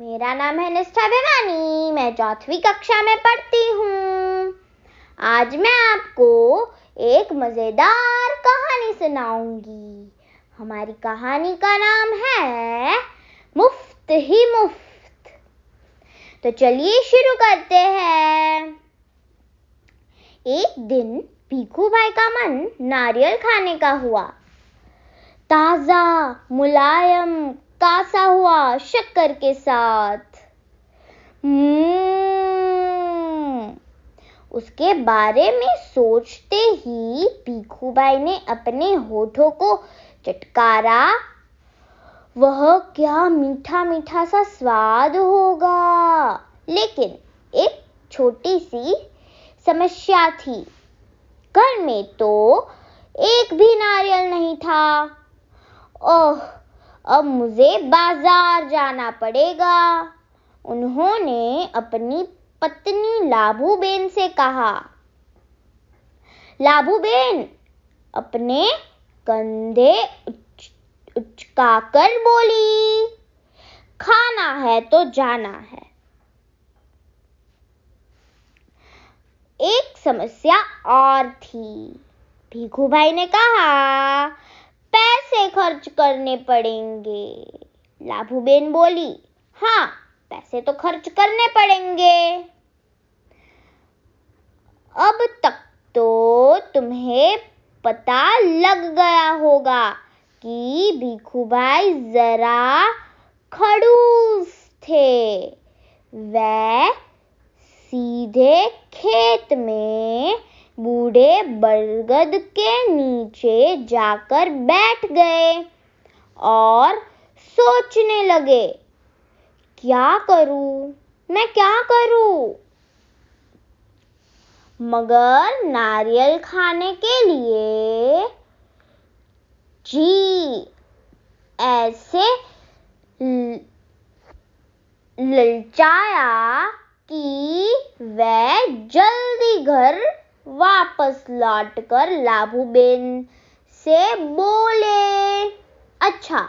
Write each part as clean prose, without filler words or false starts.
मेरा नाम है निष्ठा भिवानी। मैं 4वीं कक्षा में पढ़ती हूँ। आज मैं आपको एक मजेदार कहानी सुनाऊंगी। हमारी कहानी का नाम है मुफ्त ही मुफ्त। तो चलिए शुरू करते हैं। एक दिन भीखू भाई का मन नारियल खाने का हुआ। ताजा मुलायम कासा हुआ शक्कर के साथ। उसके बारे में सोचते ही भीखू भाई ने अपने होठों को चटकारा। वह क्या मीठा मीठा सा स्वाद होगा। लेकिन एक छोटी सी समस्या थी। घर में तो एक भी नारियल नहीं था। ओह, अब मुझे बाजार जाना पड़ेगा। उन्होंने अपनी पत्नी लाभू बेन से कहा। लाभू बेन अपने कंधे उचकाकर बोली, खाना है तो जाना है। एक समस्या और थी। भीखू भाई ने कहा, पैसे खर्च करने पड़ेंगे। लाभू बेन बोली, हाँ, पैसे तो खर्च करने पड़ेंगे। अब तक तो तुम्हें पता लग गया होगा कि भीखू भाई जरा खड़ूस थे। वह सीधे खेत में बूढ़े बरगद के नीचे जाकर बैठ गए और सोचने लगे, क्या करूं, मैं क्या करूं? मगर नारियल खाने के लिए जी ऐसे ललचाया कि वह जल्दी घर वापस लौटकर लाभू बेन से बोले, अच्छा,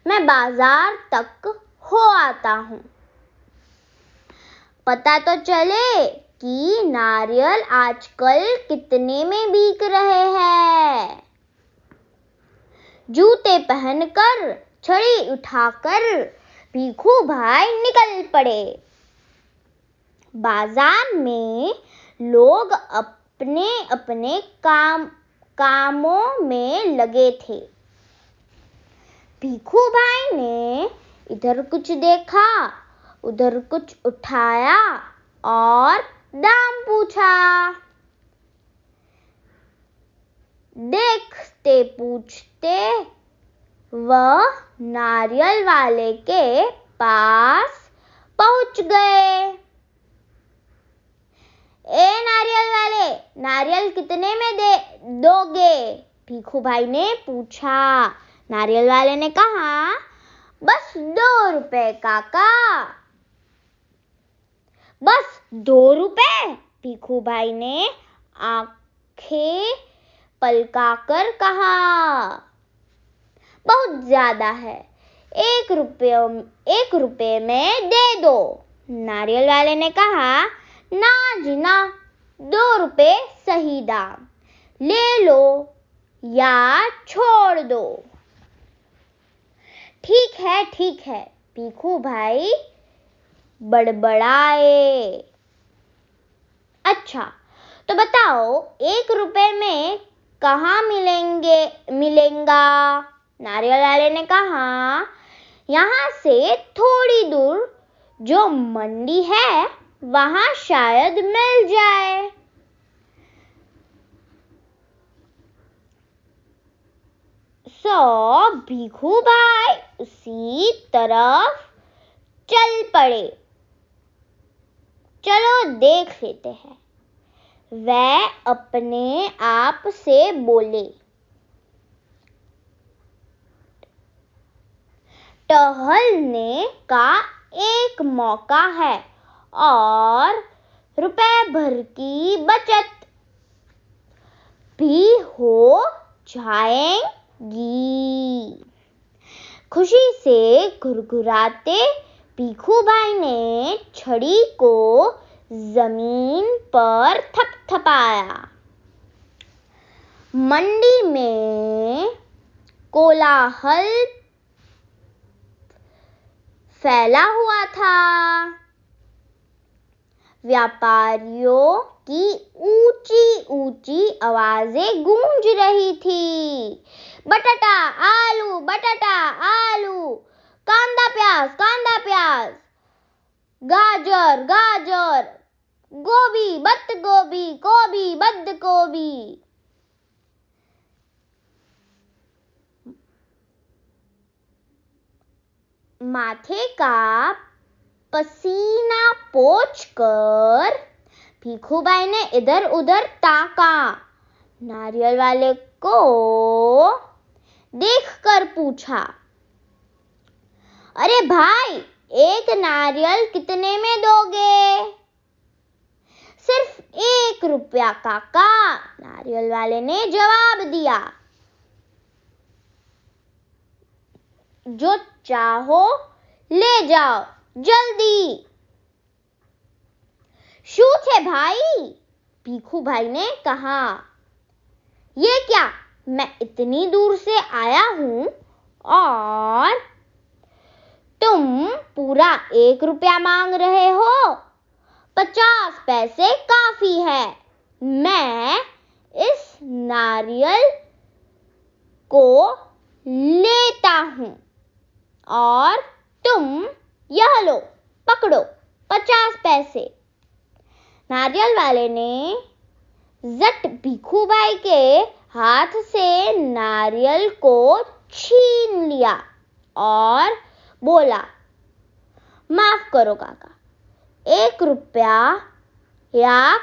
मैं बाजार तक हो आता हूँ। पता तो चले कि नारियल आजकल कितने में बिक रहे हैं। जूते पहनकर, छड़ी उठाकर भीखू भाई निकल पड़े। बाजार में लोग अपने अपने कामों में लगे थे। भीखू भाई ने इधर कुछ देखा, उधर कुछ उठाया और दाम पूछा। देखते पूछते वह नारियल वाले के पास पहुंच गए। ए नारियल वाले, नारियल कितने में दोगे? भीखू भाई ने पूछा। नारियल वाले ने कहा, बस 2 रुपए काका। बस 2 रुपए? भीखू भाई ने आंखें पलकाकर कहा, बहुत ज्यादा है, 1 रुपए में दे दो। नारियल वाले ने कहा, ना जी ना, 2 रुपए सही दाम, ले लो या छोड़ दो। ठीक है, भीखू भाई बड़बड़ाए। अच्छा, तो बताओ 1 रुपए में कहाँ मिलेगा? नारियल वाले ने कहा, यहाँ से थोड़ी दूर जो मंडी है वहाँ शायद मिल जाए। सो भीखू भाई उसी तरफ चल पड़े। चलो देख लेते हैं। वह अपने आप से बोले, टहलने का एक मौका है और रुपए भर की बचत भी हो जाएगी। खुशी से घुरघुराते भीखू भाई ने छड़ी को जमीन पर थपथपाया। मंडी में कोलाहल फैला हुआ था। व्यापारियों की ऊंची ऊंची आवाजें गूंज रही थी। बटाटा आलू, बटाटा आलू, कांदा प्याज, गाजर गाजर, गोभी बत्त गोभी, गोभी बद्द गोभी। माथे का पसीना पोंछकर भीखू भाई ने इधर उधर ताका। नारियल वाले को देखकर पूछा, अरे भाई, एक नारियल कितने में दोगे? सिर्फ 1 रुपया काका, नारियल वाले ने जवाब दिया। जो चाहो ले जाओ, जल्दी। शू है भाई, भीखू भाई ने कहा। ये क्या, मैं इतनी दूर से आया हूं और तुम पूरा 1 रुपया मांग रहे हो। 50 पैसे काफी है। मैं इस नारियल को लेता हूं और तुम यह लो, पकड़ो 50 पैसे। नारियल वाले ने झट भीखू भाई के हाथ से नारियल को छीन लिया और बोला, माफ करो काका, 1 रुपया या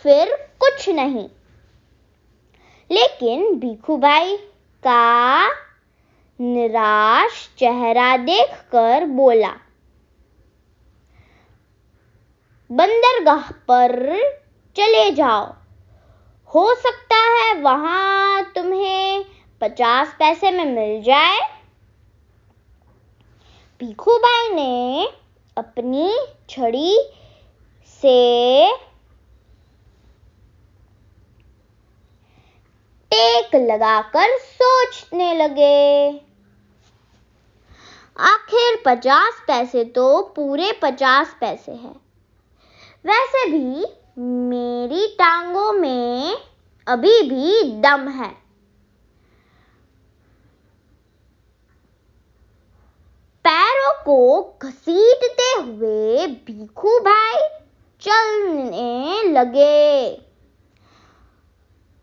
फिर कुछ नहीं। लेकिन भीखू भाई का निराश चेहरा देखकर बोला, बंदरगाह पर चले जाओ, हो सकता है वहां तुम्हें 50 पैसे में मिल जाए। भीखू भाई ने अपनी छड़ी से टेक लगाकर सोचने लगे। आखिर 50 पैसे तो पूरे 50 पैसे हैं। वैसे भी मेरी टांगों में अभी भी दम है। पैरों को घसीटते हुए भीखू भाई चलने लगे।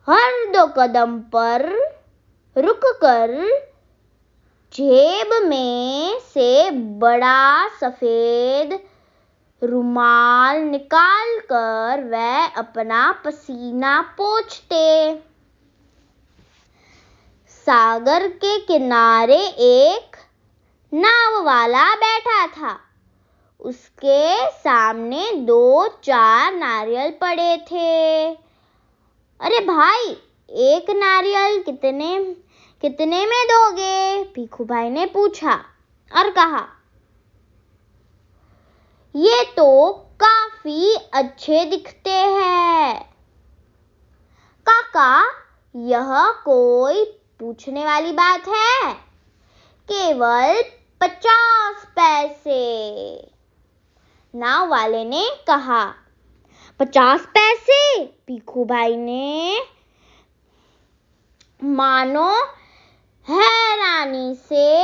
हर 2 कदम पर रुककर जेब में से बड़ा सफेद रुमाल निकालकर वह अपना पसीना पोंछते। सागर के किनारे एक नाव वाला बैठा था। उसके सामने 2-4 नारियल पड़े थे। अरे भाई, एक नारियल कितने में दोगे? भीखू भाई ने पूछा और कहा, ये तो काफी अच्छे दिखते हैं। काका, यह कोई पूछने वाली बात है? केवल 50 पैसे। नाव वाले ने कहा। 50 पैसे? भीखू भाई ने मानो हैरानी से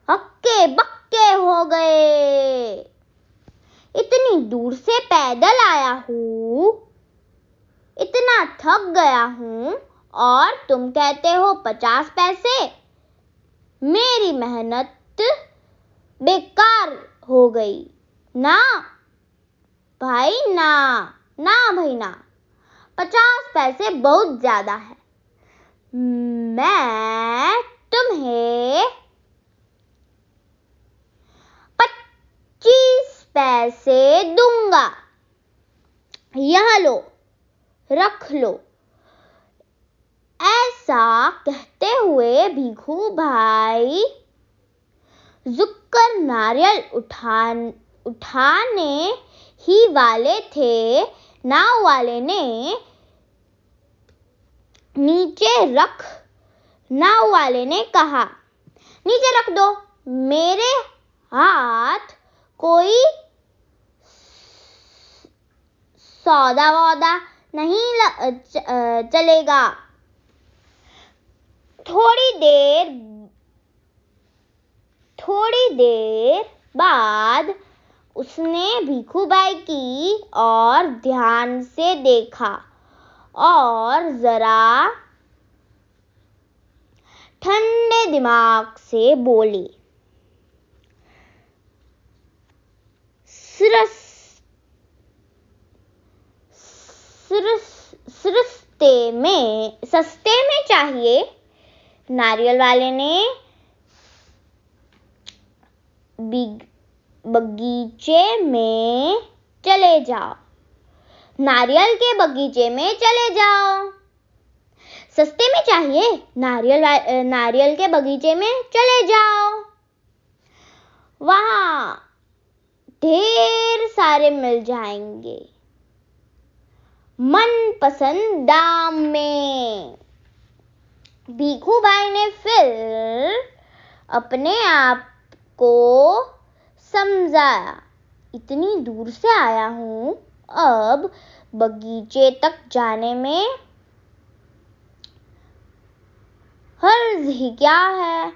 हक्के बक्के हो गए। इतनी दूर से पैदल आया हूं, इतना थक गया हूं और तुम कहते हो 50 पैसे? मेरी मेहनत बेकार हो गई ना भाई ना। ना भाई ना, 50 पैसे बहुत ज्यादा है। मैं तुम्हें 25 पैसे दूंगा। यह लो, रख लो। ऐसा कहते हुए भीखू भाई झुककर नारियल उठाने ही वाले थे, नाव वाले ने नाव वाले ने कहा, नीचे रख दो, मेरे हाथ कोई सौदा वौदा नहीं चलेगा। थोड़ी देर बाद उसने भीखूबाई की ओर ध्यान से देखा और जरा ठंडे दिमाग से बोली, सस्ते में चाहिए। नारियल वाले ने बगीचे में चले जाओ, नारियल के बगीचे में चले जाओ। सस्ते में चाहिए, नारियल के बगीचे में चले जाओ, वहां ढेर सारे मिल जाएंगे मनपसंद दाम में। भीखूबाई ने फिर अपने आप को समझाया, इतनी दूर से आया हूं, अब बगीचे तक जाने में हर्ज ही क्या है।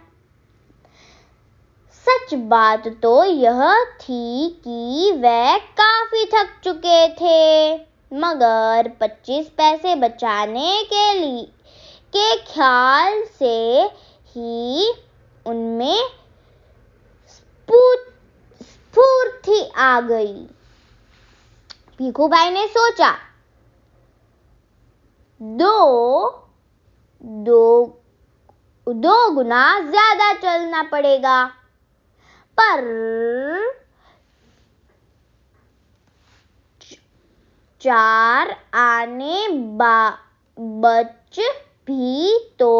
सच बात तो यह थी कि वह काफी थक चुके थे, मगर 25 पैसे बचाने के ख्याल से ही उनमें स्फूर्ति आ गई। भीखूबाई ने सोचा, दो गुना ज्यादा चलना पड़ेगा, पर 4 आने बच भी तो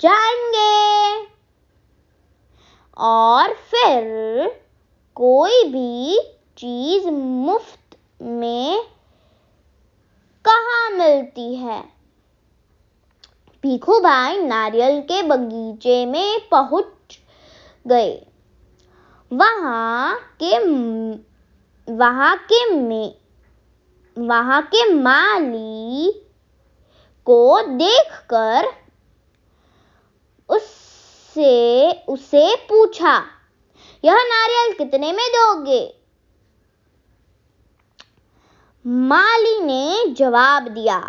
जाएंगे, और फिर कोई भी चीज मुफ्त में कहाँ मिलती है। भीखूबाई नारियल के बगीचे में पहुंच गए। वहां के माली को देखकर उसे पूछा, यह नारियल कितने में दोगे? माली ने जवाब दिया,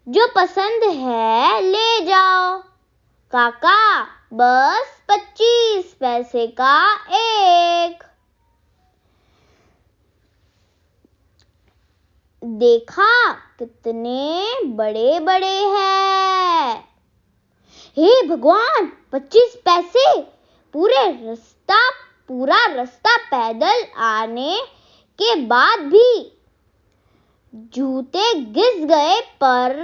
जो पसंद है ले जाओ काका, बस 25 पैसे का एक। देखा कितने बड़े बड़े हैं। हे भगवान, 25 पैसे! पूरा रास्ता पैदल आने के बाद भी जूते घिस गए, पर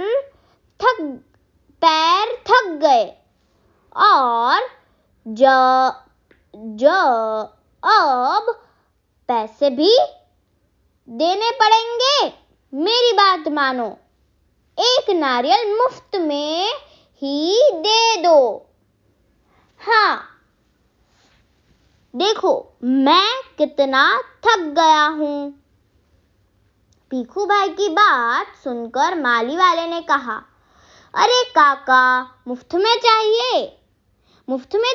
पैर थक गए, और अब पैसे भी देने पड़ेंगे। मेरी बात मानो, एक नारियल मुफ्त में ही दे दो। हाँ, देखो मैं कितना थक गया हूं। भीखूबाई की बात सुनकर माली वाले ने कहा, अरे काका, मुफ्त में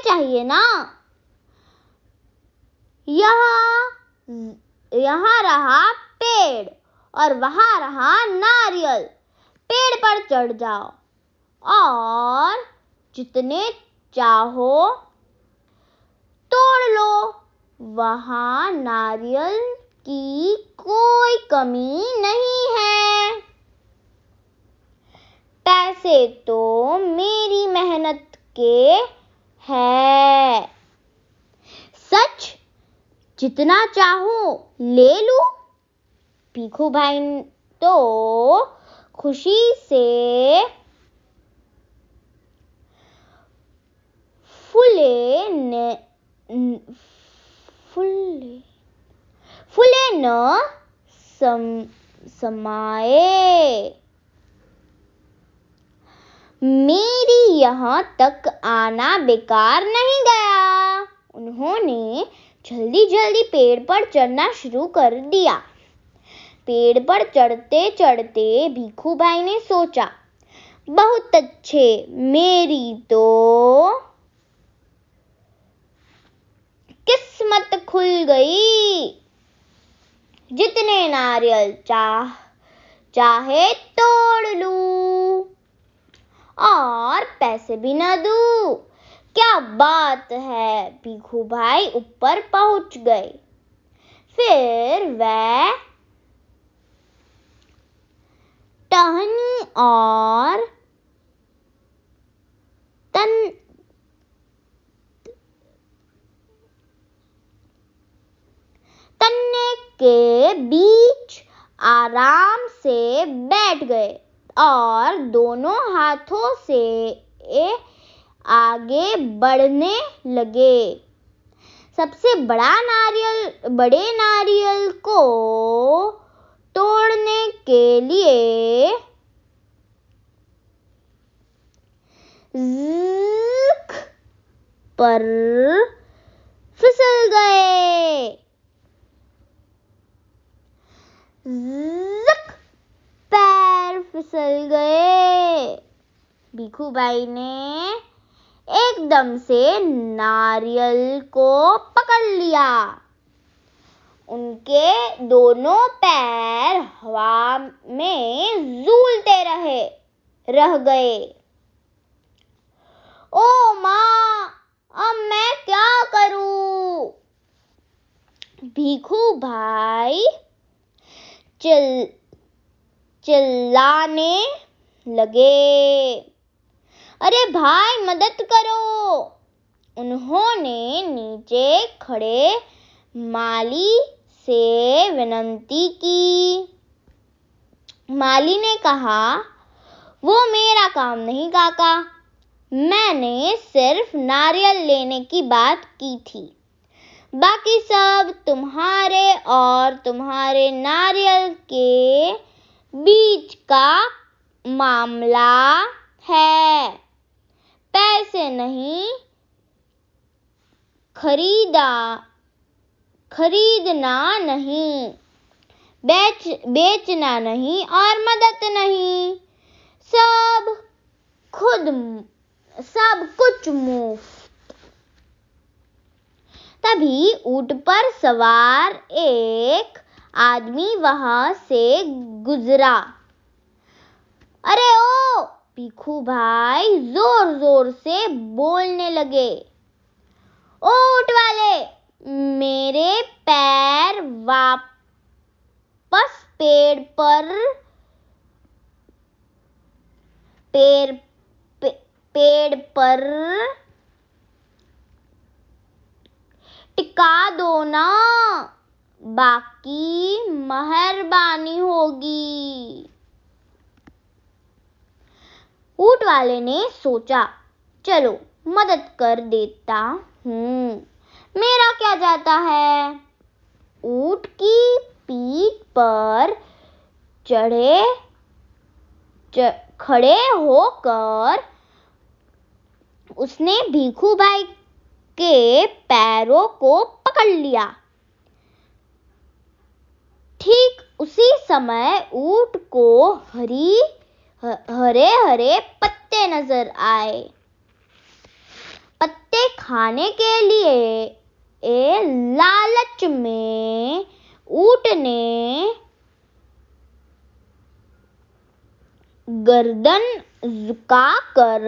चाहिए ना। यहाँ रहा पेड़ और वहां रहा नारियल। पेड़ पर चढ़ जाओ और जितने चाहो तोड़ लो, वहां नारियल की कोई कमी नहीं है। पैसे तो मेरी मेहनत के है। सच, जितना चाहो ले लो। भीखूबाई तो खुशी से फूले फूले न समाये। मेरी यहाँ तक आना बेकार नहीं गया। उन्होंने जल्दी जल्दी पेड़ पर चढ़ना शुरू कर दिया। पेड़ पर चढ़ते चढ़ते भीखू भाई ने सोचा, बहुत अच्छे, मेरी तो किस्मत खुल गई। जितने नारियल चाहे तोड़ लूं और पैसे भी न दूं। क्या बात है। भीखू भाई ऊपर पहुंच गए। फिर वह टहनी और तन्ने के बीच आराम से बैठ गए और दोनों हाथों से आगे बढ़ने लगे। सबसे बड़े नारियल को तोड़ने के लिए ज़िक पर फिसल गए। ज़िक पैर फिसल गए। भीखू भाई ने एकदम से नारियल को पकड़ लिया। उनके दोनों पैर हवा में झूलते रह गए। ओ माँ, अब मैं क्या करूं? भीखू भाई चिल्लाने लगे। अरे भाई, मदद करो। उन्होंने नीचे खड़े माली से विनती की। माली ने कहा, वो मेरा काम नहीं काका, मैंने सिर्फ नारियल लेने की बात की थी। बाकी सब तुम्हारे और तुम्हारे नारियल के बीच का मामला है। पैसे नहीं, खरीदना नहीं, बेचना नहीं और मदद नहीं, सब कुछ मुफ्त। तभी ऊंट पर सवार एक आदमी वहां से गुजरा। अरे ओ! भीखू भाई जोर जोर से बोलने लगे। ओ ऊंट वाले, मेरे पैर वापस पेड़ पर टिका दो ना, बाकी मेहरबानी होगी। ऊंट वाले ने सोचा, चलो मदद कर देता हूँ, मेरा क्या जाता है। ऊंट की पीठ पर खड़े होकर उसने भीखू भाई के पैरों को पकड़ लिया। ठीक उसी समय ऊंट को हरे हरे पत्ते नजर आए। पत्ते खाने के लिए लालच में ऊंट ने गर्दन झुकाकर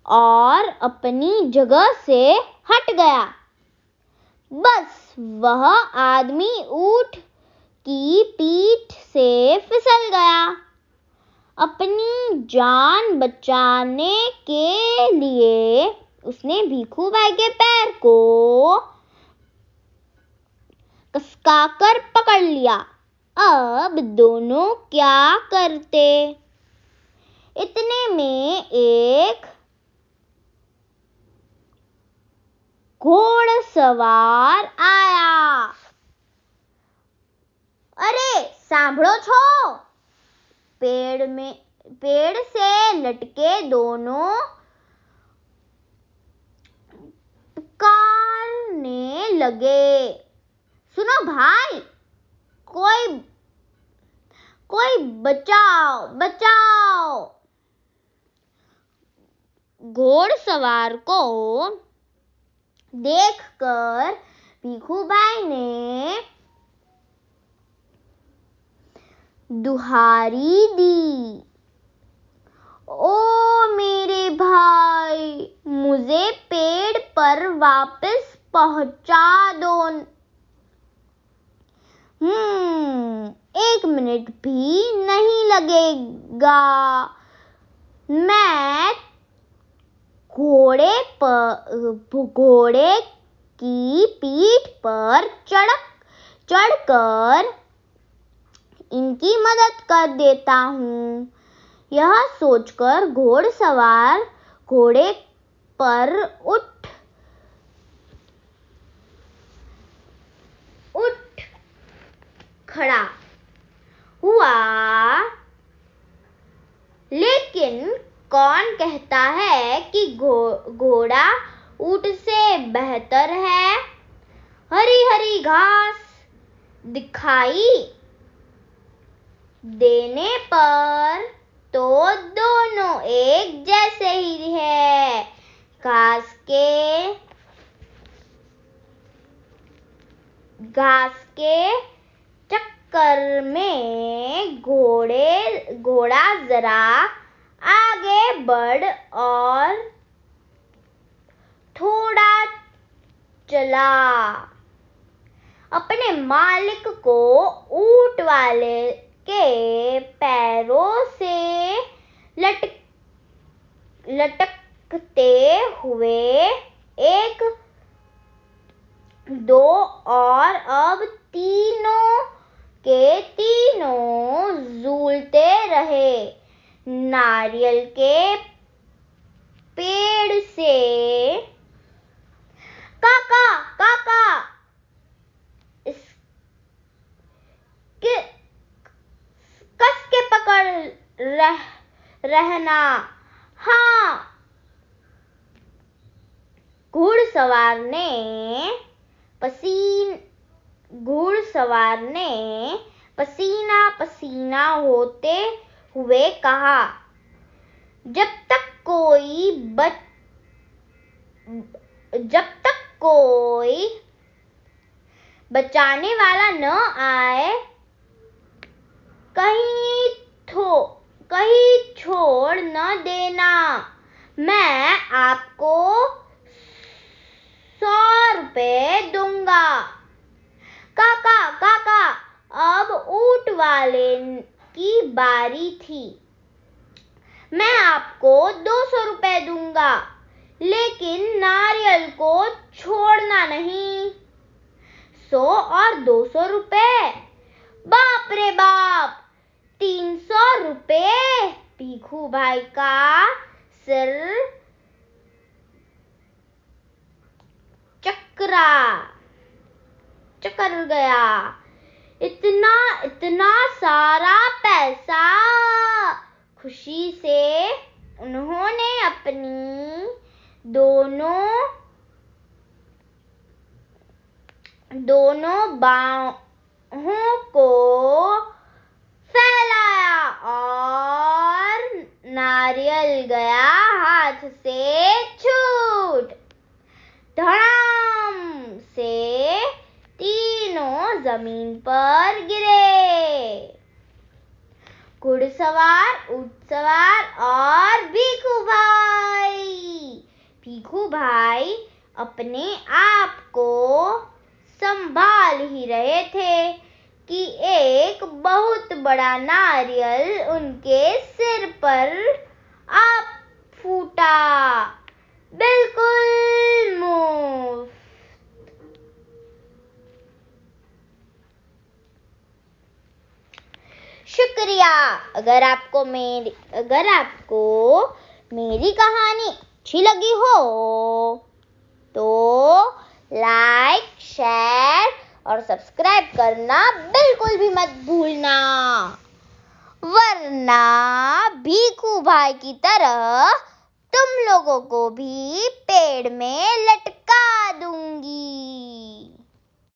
और अपनी जगह से हट गया। बस वह आदमी ऊंट की पीठ से फिसल गया। अपनी जान बचाने के लिए उसने भीखू भाई के पैर को कसकाकर पकड़ लिया। अब दोनों क्या करते। इतने में एक ઘોડસવાર આયા. अरे सांभळो छो? पेड़ से लटके दोनों पुकारने लगे, सुनो भाई, कोई बचाओ बचाओ. घोड़सवार को देखकर भीखूभाई ने दुहारी दी, ओ मेरे भाई, मुझे पेड़ पर वापस पहुंचा दो. 1 मिनट भी नहीं लगेगा. मैं घोड़े की पीठ पर चढ़कर इनकी मदद कर देता हूँ. यह सोचकर घोड़सवार घोड़े पर उठ खड़ा हुआ. लेकिन कौन कहता है कि घोड़ा ऊंट से बेहतर है? हरी हरी घास दिखाई देने पर तो दोनों एक जैसे ही है. घास के चक्कर में घोड़ा जरा आगे बढ़ और थोड़ा चला. अपने मालिक को ऊंट वाले के पैरों से लटकते हुए 1 2 और अब तीनों के तीनों झूलते रहे. नारियल के पेड़ से, काका काका, कस के पकड़ रहना. हाँ. घुड़सवार ने पसीना पसीना होते हुए कहा. जब तक कोई बचाने वाला न आए, कहीं छोड़ न देना. मैं आपको 100 रुपए दूंगा. काका काका, अब ऊंट वाले की बारी थी. मैं आपको 200 रुपए दूंगा, लेकिन नारियल को छोड़ना नहीं. 100 और 200 रुपए, बाप रे बाप, 300 रुपए. भीखूभाई का सिर चकर गया. इतना सारा पैसा. खुशी से उन्होंने अपनी दोनों बाहों को फैलाया और नारियल गया हाथ से छूट. धड़ाम से तीनों जमीन पर गिरे. घुड़सवार, ऊंटसवार और भीखूभाई अपने आप को संभाल ही रहे थे कि एक बहुत बड़ा नारियल उनके सिर पर आ फूटा. बिल्कुल मुफ्त. शुक्रिया. अगर आपको मेरी कहानी अच्छी लगी हो तो लाइक, शेयर और सब्सक्राइब करना बिल्कुल भी मत भूलना, वरना भीखू भाई की तरह तुम लोगों को भी पेड़ में लटका दूंगी।